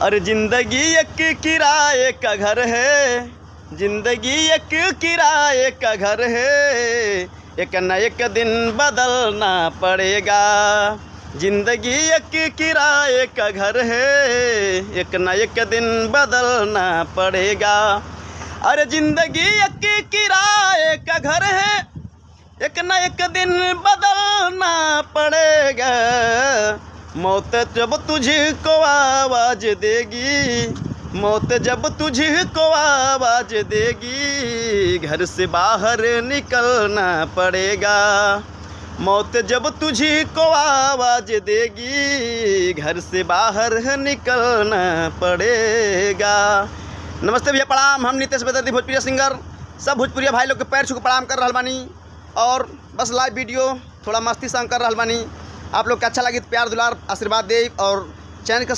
अरे जिंदगी एक किराए का घर है, जिंदगी एक किराए का घर है, एक न एक दिन बदलना पड़ेगा। जिंदगी एक किराए का घर है, एक न एक दिन बदलना पड़ेगा। अरे जिंदगी एक किराए का घर है, एक न एक दिन बदलना पड़ेगा। मौत जब तुझको आवाज़ देगी, मौत जब तुझको आवाज़ देगी, घर से बाहर निकलना पड़ेगा। मौत जब तुझको आवाज़ देगी, घर से बाहर निकलना पड़ेगा। नमस्ते भैया, प्रणाम। हम नितेश बेदर्दी, भोजपुरिया सिंगर। सब भोजपुरिया भाई लोग के पैर छू के प्रणाम कर रहल बानी और बस लाइव वीडियो थोड़ा मस्ती संग कर रहल बानी। आप लोग के अच्छा लगी तो प्यार दुलार आशीर्वाद दे और चैनल के